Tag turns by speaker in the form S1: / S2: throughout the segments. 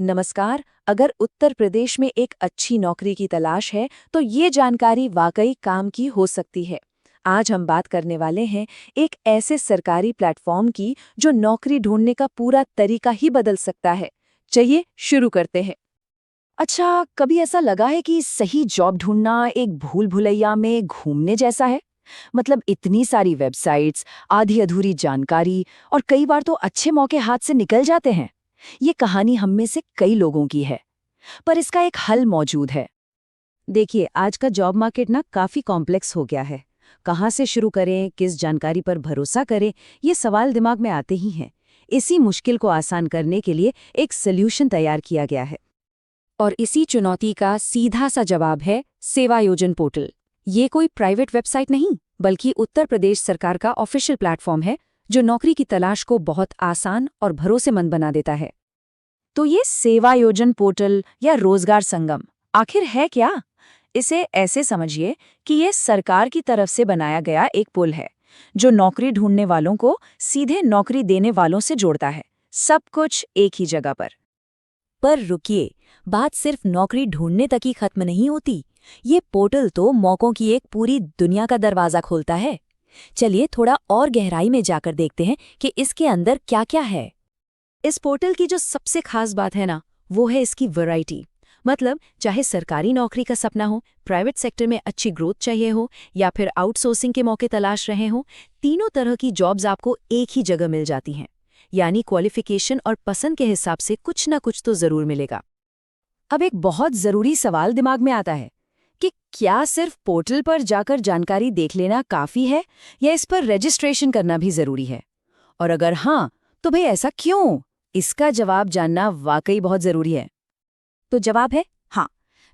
S1: नमस्कार। अगर उत्तर प्रदेश में एक अच्छी नौकरी की तलाश है तो ये जानकारी वाकई काम की हो सकती है। आज हम बात करने वाले हैं एक ऐसे सरकारी प्लेटफॉर्म की जो नौकरी ढूंढने का पूरा तरीका ही बदल सकता है। चलिए शुरू करते हैं।
S2: अच्छा, कभी ऐसा लगा है कि सही जॉब ढूंढना एक भूल भुलैया में घूमने जैसा है? मतलब इतनी सारी वेबसाइट्स, आधी अधूरी जानकारी और कई बार तो अच्छे मौके हाथ से निकल जाते हैं। ये कहानी हम में से कई लोगों की है, पर इसका एक हल मौजूद है।
S1: देखिए, आज का जॉब मार्केट ना काफी कॉम्प्लेक्स हो गया है। कहाँ से शुरू करें, किस जानकारी पर भरोसा करें, ये सवाल दिमाग में आते ही हैं। इसी मुश्किल को आसान करने के लिए एक सॉल्यूशन तैयार किया गया है। और इसी चुनौती का सीधा सा जवाब है सेवा योजन पोर्टल। ये कोई प्राइवेट वेबसाइट नहीं, बल्कि उत्तर प्रदेश सरकार का ऑफिशियल प्लेटफॉर्म है जो नौकरी की तलाश को बहुत आसान और भरोसेमंद बना देता है। तो ये सेवा योजन पोर्टल या रोजगार संगम आखिर है क्या? इसे ऐसे समझिए कि ये सरकार की तरफ से बनाया गया एक पुल है जो नौकरी ढूंढने वालों को सीधे नौकरी देने वालों से जोड़ता है, सब कुछ एक ही जगह पर।
S2: पर रुकिए, बात सिर्फ नौकरी ढूंढने तक ही खत्म नहीं होती। ये पोर्टल तो मौकों की एक पूरी दुनिया का दरवाजा खोलता है। चलिए थोड़ा और गहराई में जाकर देखते हैं कि इसके अंदर क्या-क्या है।
S1: इस पोर्टल की जो सबसे खास बात है ना, वो है इसकी वैरायटी। मतलब चाहे सरकारी नौकरी का सपना हो, प्राइवेट सेक्टर में अच्छी ग्रोथ चाहिए हो या फिर आउटसोर्सिंग के मौके तलाश रहे हो, तीनों तरह की जॉब्स आपको एक ही जगह मिल जाती हैं। यानी क्वालिफिकेशन और पसंद के हिसाब से कुछ ना कुछ तो जरूर मिलेगा। अब एक बहुत जरूरी सवाल दिमाग में आता है कि क्या सिर्फ पोर्टल पर जाकर जानकारी देख लेना काफी है या इस पर रजिस्ट्रेशन करना भी जरूरी है? और अगर हाँ, तो भाई ऐसा क्यों? इसका जवाब जानना वाकई बहुत जरूरी है। तो जवाब है हाँ,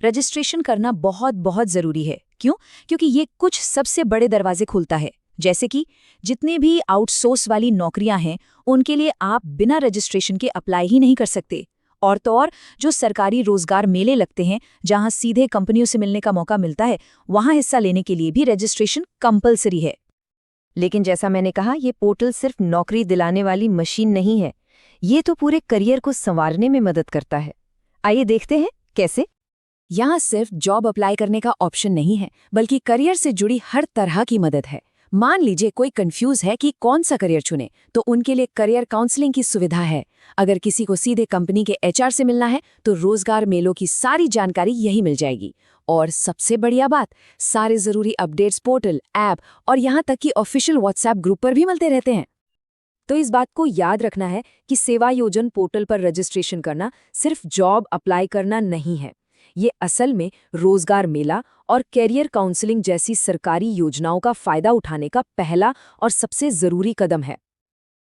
S1: रजिस्ट्रेशन करना बहुत बहुत जरूरी है। क्यों? क्योंकि ये कुछ सबसे बड़े दरवाजे खुलता है। जैसे कि जितने भी आउटसोर्स वाली नौकरियां हैं, उनके लिए आप बिना रजिस्ट्रेशन के अप्लाई ही नहीं कर सकते। और तो और जो सरकारी रोजगार मेले लगते हैं, जहां सीधे कंपनियों से मिलने का मौका मिलता है, वहां हिस्सा लेने के लिए भी रजिस्ट्रेशन कंपलसरी है। लेकिन जैसा मैंने कहा, ये पोर्टल सिर्फ नौकरी दिलाने वाली मशीन नहीं है। ये तो पूरे करियर को संवारने में मदद करता है। आइए देखते हैं कैसे। यहाँ सिर्फ जॉब अप्लाई करने का ऑप्शन नहीं है, बल्कि करियर से जुड़ी हर तरह की मदद है। मान लीजिए कोई कंफ्यूज है कि कौन सा करियर चुने, तो उनके लिए करियर काउंसलिंग की सुविधा है। अगर किसी को सीधे कंपनी के एचआर से मिलना है, तो रोजगार मेलों की सारी जानकारी यही मिल जाएगी। और सबसे बढ़िया बात, सारे जरूरी अपडेट्स पोर्टल, ऐप और यहाँ तक कि ऑफिशियल व्हाट्सएप ग्रुप पर भी मिलते रहते हैं। तो इस बात को याद रखना है कि सेवा योजन पोर्टल पर रजिस्ट्रेशन करना सिर्फ जॉब अप्लाई करना नहीं है। ये असल में रोजगार मेला और कैरियर काउंसलिंग जैसी सरकारी योजनाओं का फायदा उठाने का पहला और सबसे जरूरी कदम है।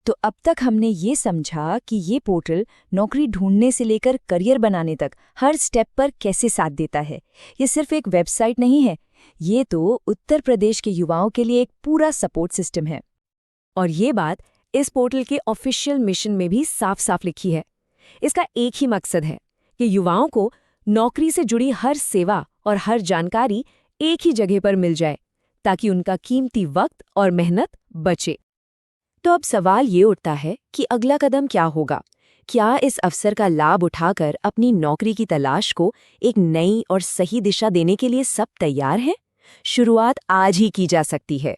S2: तो अब तक हमने ये समझा कि ये पोर्टल नौकरी ढूंढने से लेकर करियर बनाने तक हर स्टेप पर कैसे साथ देता है। ये सिर्फ एक वेबसाइट नहीं है, ये तो उत्तर प्रदेश के युवाओं के लिए एक पूरा सपोर्ट सिस्टम है।
S1: और ये बात इस पोर्टल के ऑफिशियल मिशन में भी साफ साफ लिखी है। इसका एक ही मकसद है कि युवाओं को नौकरी से जुड़ी हर सेवा और हर जानकारी एक ही जगह पर मिल जाए, ताकि उनका कीमती वक्त और मेहनत बचे। तो अब सवाल ये उठता है कि अगला कदम क्या होगा? क्या इस अवसर का लाभ उठाकर अपनी नौकरी की तलाश को एक नई और सही दिशा देने के लिए सब तैयार हैं? शुरुआत आज ही की जा सकती है।